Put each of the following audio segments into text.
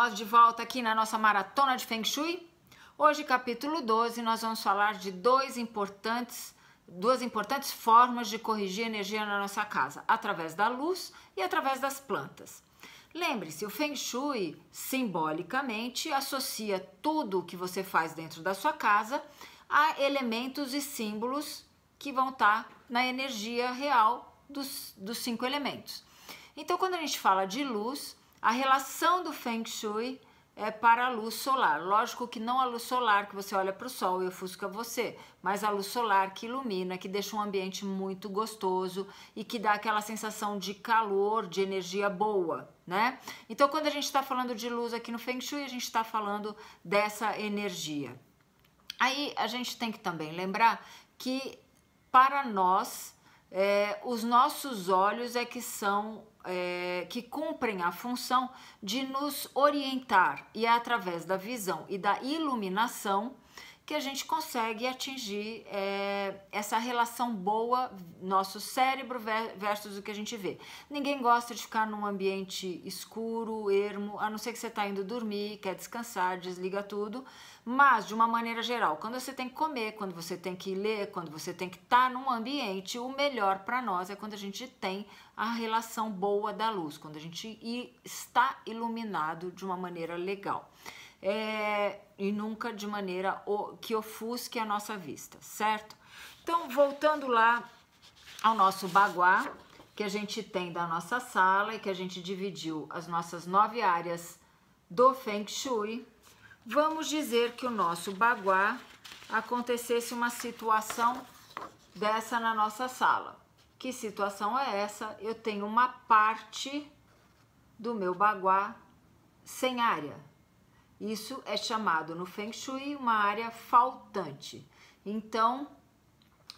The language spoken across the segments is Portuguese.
nós de volta aqui na nossa maratona de Feng Shui. Hoje, capítulo 12, nós vamos falar de duas importantes formas de corrigir energia na nossa casa, através da luz e através das plantas. Lembre-se, o Feng Shui, simbolicamente, associa tudo o que você faz dentro da sua casa a elementos e símbolos que vão estar na energia real dos 5 elementos. Então, quando a gente fala de luz, a relação do Feng Shui é para a luz solar. Lógico que não a luz solar que você olha para o sol e ofusca você, mas a luz solar que ilumina, que deixa um ambiente muito gostoso e que dá aquela sensação de calor, de energia boa, né? Então, quando a gente está falando de luz aqui no Feng Shui, a gente está falando dessa energia. Aí, a gente tem que também lembrar que, para nós, os nossos olhos é que são... que cumprem a função de nos orientar, e é através da visão e da iluminação que a gente consegue atingir essa relação boa, nosso cérebro versus o que a gente vê. Ninguém gosta de ficar num ambiente escuro, ermo, a não ser que você está indo dormir, quer descansar, desliga tudo, mas de uma maneira geral, quando você tem que comer, quando você tem que ler, quando você tem que estar num ambiente, o melhor para nós é quando a gente tem a relação boa da luz, quando a gente está iluminado de uma maneira legal. E nunca de maneira que ofusque a nossa vista, certo? Então, voltando lá ao nosso baguá, que a gente tem da nossa sala e que a gente dividiu as nossas 9 áreas do Feng Shui, vamos dizer que o nosso baguá acontecesse uma situação dessa na nossa sala. Que situação é essa? Eu tenho uma parte do meu baguá sem área. Isso é chamado no Feng Shui uma área faltante. Então,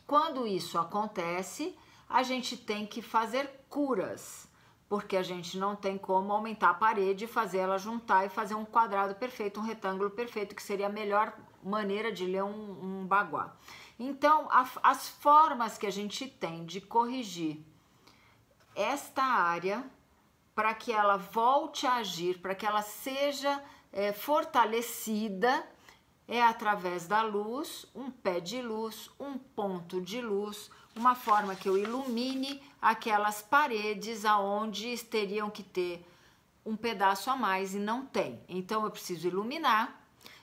quando isso acontece, a gente tem que fazer curas, porque a gente não tem como aumentar a parede, fazer ela juntar e fazer um quadrado perfeito, um retângulo perfeito, que seria a melhor maneira de ler um baguá. Então, as formas que a gente tem de corrigir esta área para que ela volte a agir, para que ela seja fortalecida, é através da luz, um pé de luz, um ponto de luz, uma forma que eu ilumine aquelas paredes aonde teriam que ter um pedaço a mais e não tem. Então eu preciso iluminar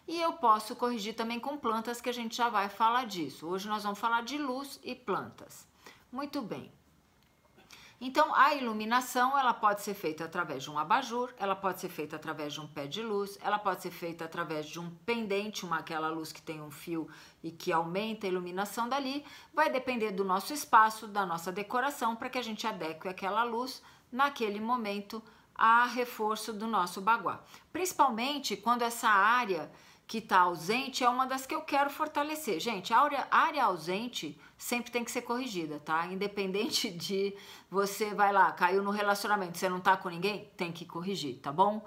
e eu posso corrigir também com plantas, que a gente já vai falar disso. Hoje nós vamos falar de luz e plantas. Muito bem. Então, a iluminação, ela pode ser feita através de um abajur, ela pode ser feita através de um pé de luz, ela pode ser feita através de um pendente, aquela luz que tem um fio e que aumenta a iluminação dali. Vai depender do nosso espaço, da nossa decoração, para que a gente adeque aquela luz naquele momento a reforço do nosso baguá. Principalmente quando essa área que está ausente é uma das que eu quero fortalecer. Gente, a área ausente sempre tem que ser corrigida, tá? Independente de você, vai lá, caiu no relacionamento, você não tá com ninguém, tem que corrigir, tá bom?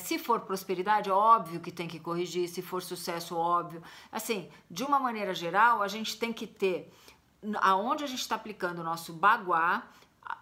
Se for prosperidade, óbvio que tem que corrigir. Se for sucesso, óbvio. Assim, de uma maneira geral, a gente tem que ter, aonde a gente está aplicando o nosso baguá,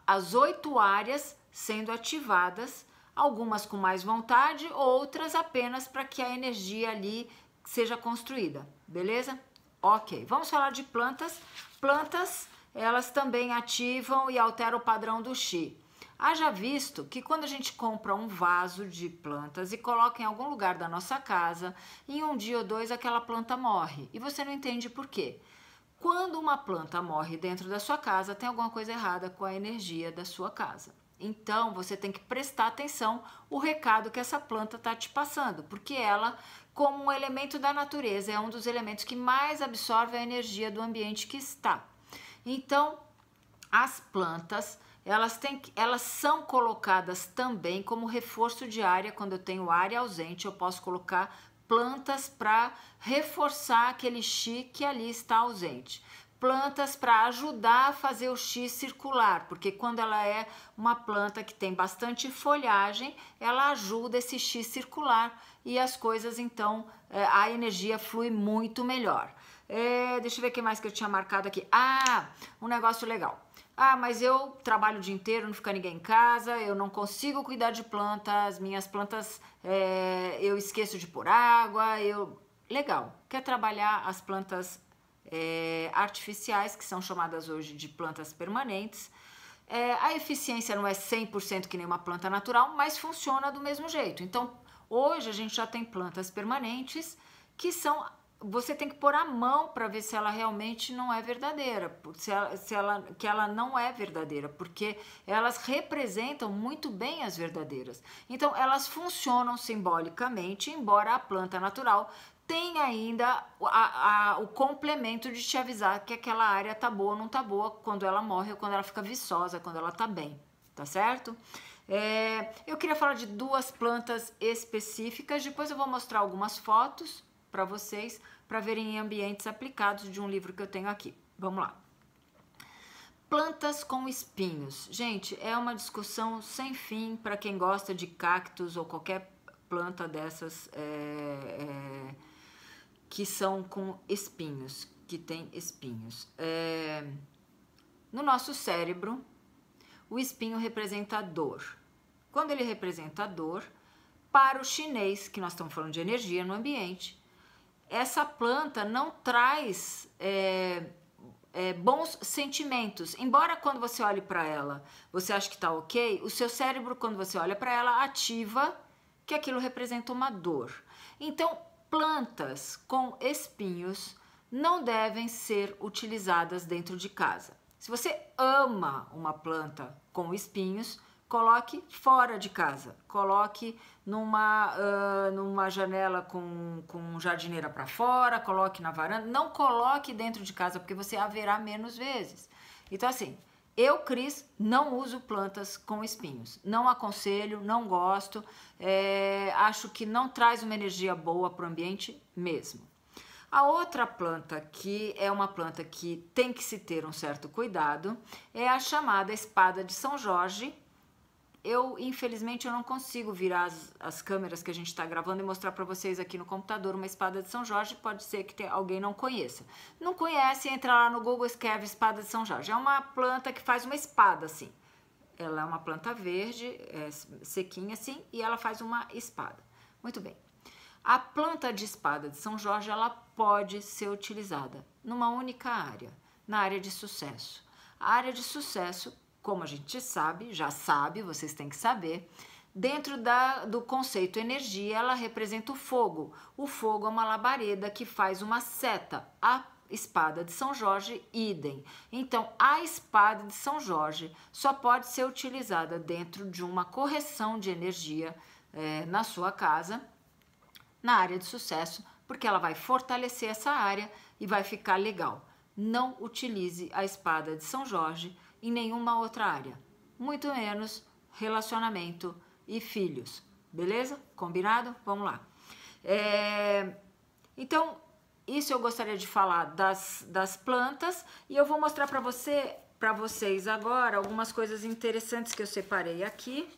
as 8 áreas sendo ativadas, algumas com mais vontade, outras apenas para que a energia ali seja construída, beleza? Ok, vamos falar de plantas. Plantas, elas também ativam e alteram o padrão do Qi. Haja visto que quando a gente compra um vaso de plantas e coloca em algum lugar da nossa casa, em um dia ou dois aquela planta morre e você não entende por quê. Quando uma planta morre dentro da sua casa, tem alguma coisa errada com a energia da sua casa. Então, você tem que prestar atenção o recado que essa planta está te passando, porque ela, como um elemento da natureza, é um dos elementos que mais absorve a energia do ambiente que está. Então, as plantas, elas são colocadas também como reforço de área. Quando eu tenho área ausente, eu posso colocar plantas para reforçar aquele Qi que ali está ausente. Plantas para ajudar a fazer o Qi circular, porque quando ela é uma planta que tem bastante folhagem, ela ajuda esse Qi circular e as coisas, então, a energia flui muito melhor. Deixa eu ver o que mais que eu tinha marcado aqui. Um negócio legal. Ah, mas eu trabalho o dia inteiro, não fica ninguém em casa, eu não consigo cuidar de plantas, minhas plantas eu esqueço de pôr água, Legal, quer trabalhar as plantas artificiais, que são chamadas hoje de plantas permanentes. A eficiência não é 100% que nem uma planta natural, mas funciona do mesmo jeito. Então, hoje a gente já tem plantas permanentes que são... Você tem que pôr a mão para ver se ela realmente não é verdadeira, que ela não é verdadeira, porque elas representam muito bem as verdadeiras. Então, elas funcionam simbolicamente, embora a planta natural tenha ainda o complemento de te avisar que aquela área tá boa ou não tá boa quando ela morre ou quando ela fica viçosa, quando ela tá bem, tá certo? Eu queria falar de duas plantas específicas, depois eu vou mostrar algumas fotos para vocês, para verem em ambientes aplicados de um livro que eu tenho aqui. Vamos lá. Plantas com espinhos. Gente, é uma discussão sem fim para quem gosta de cactos ou qualquer planta dessas que são com espinhos, que tem espinhos. No nosso cérebro, o espinho representa dor. Quando ele representa dor, para o chinês, que nós estamos falando de energia no ambiente, essa planta não traz bons sentimentos. Embora quando você olhe para ela, você acha que está ok, o seu cérebro, quando você olha para ela, ativa que aquilo representa uma dor. Então, plantas com espinhos não devem ser utilizadas dentro de casa. Se você ama uma planta com espinhos, coloque fora de casa, coloque numa janela com jardineira para fora, coloque na varanda, não coloque dentro de casa, porque você a verá menos vezes. Então assim, eu, Cris, não uso plantas com espinhos, não aconselho, não gosto, acho que não traz uma energia boa para o ambiente mesmo. A outra planta, que é uma planta que tem que se ter um certo cuidado, é a chamada espada de São Jorge. Infelizmente, eu não consigo virar as câmeras que a gente está gravando e mostrar para vocês aqui no computador uma espada de São Jorge. Pode ser que alguém não conheça. Não conhece, entra lá no Google, escreve espada de São Jorge. É uma planta que faz uma espada assim. Ela é uma planta verde, sequinha assim, e ela faz uma espada. Muito bem. A planta de espada de São Jorge, ela pode ser utilizada numa única área, na área de sucesso. A área de sucesso, como a gente sabe, já sabe, vocês têm que saber, dentro do conceito energia, ela representa o fogo. O fogo é uma labareda que faz uma seta. A espada de São Jorge, idem. Então, a espada de São Jorge só pode ser utilizada dentro de uma correção de energia na sua casa, na área de sucesso, porque ela vai fortalecer essa área e vai ficar legal. Não utilize a espada de São Jorge em nenhuma outra área, muito menos relacionamento e filhos, beleza? Combinado? Vamos lá. Então, isso eu gostaria de falar das plantas, e eu vou mostrar para vocês agora algumas coisas interessantes que eu separei aqui.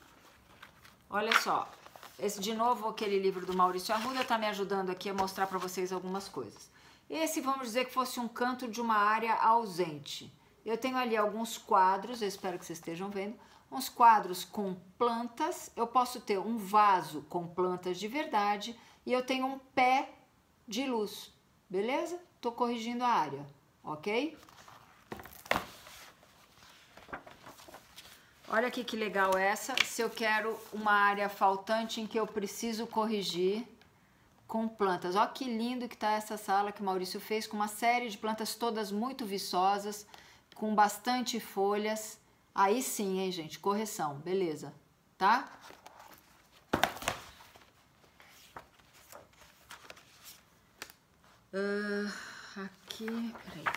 Olha só, esse de novo, aquele livro do Maurício Arruda, está me ajudando aqui a mostrar para vocês algumas coisas. Esse, vamos dizer que fosse um canto de uma área ausente. Eu tenho ali alguns quadros, eu espero que vocês estejam vendo, uns quadros com plantas. Eu posso ter um vaso com plantas de verdade e eu tenho um pé de luz, beleza? Tô corrigindo a área, ok? Olha aqui que legal essa. Se eu quero uma área faltante em que eu preciso corrigir com plantas. Olha que lindo que tá essa sala que o Maurício fez, com uma série de plantas todas muito viçosas, com bastante folhas. Aí sim, hein, gente? Correção, beleza, tá?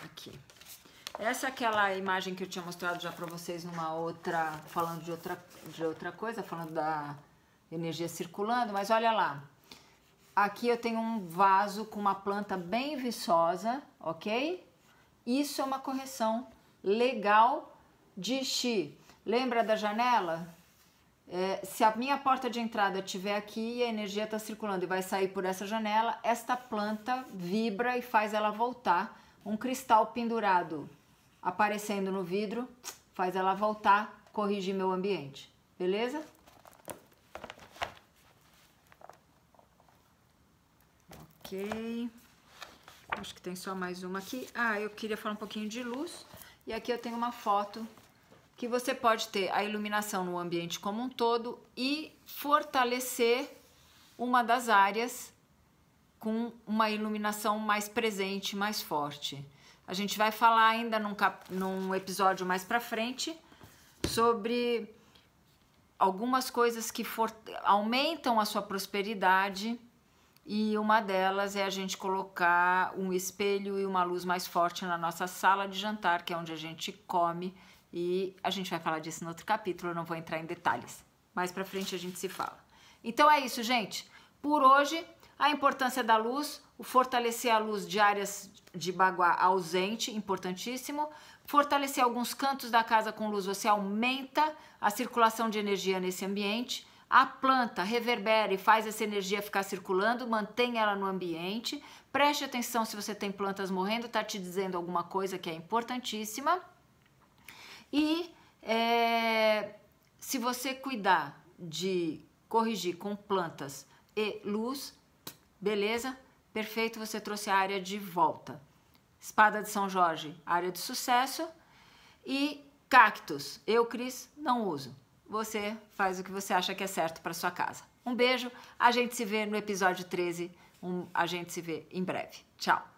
Aqui. Essa é aquela imagem que eu tinha mostrado já para vocês numa outra, falando de outra coisa, falando da energia circulando, mas olha lá. Aqui eu tenho um vaso com uma planta bem viçosa, ok? Isso é uma correção legal de Qi. Lembra da janela? Se a minha porta de entrada estiver aqui e a energia está circulando e vai sair por essa janela, esta planta vibra e faz ela voltar. Um cristal pendurado aparecendo no vidro faz ela voltar, corrigir meu ambiente, beleza? Ok, acho que tem só mais uma aqui. Ah, eu queria falar um pouquinho de luz, e aqui eu tenho uma foto que você pode ter a iluminação no ambiente como um todo e fortalecer uma das áreas com uma iluminação mais presente, mais forte. A gente vai falar ainda num episódio mais pra frente sobre algumas coisas que aumentam a sua prosperidade, e uma delas é a gente colocar um espelho e uma luz mais forte na nossa sala de jantar, que é onde a gente come, e a gente vai falar disso no outro capítulo, eu não vou entrar em detalhes. Mais pra frente a gente se fala. Então é isso, gente. Por hoje, a importância da luz, o fortalecer a luz de áreas de Baguá ausente, importantíssimo. Fortalecer alguns cantos da casa com luz, você aumenta a circulação de energia nesse ambiente. A planta reverbera e faz essa energia ficar circulando, mantém ela no ambiente. Preste atenção se você tem plantas morrendo, tá te dizendo alguma coisa que é importantíssima. E se você cuidar de corrigir com plantas e luz, beleza? Perfeito, você trouxe a área de volta. Espada de São Jorge, área de sucesso. E cactos, eu, Cris, não uso. Você faz o que você acha que é certo para sua casa. Um beijo, a gente se vê no episódio 13, a gente se vê em breve. Tchau!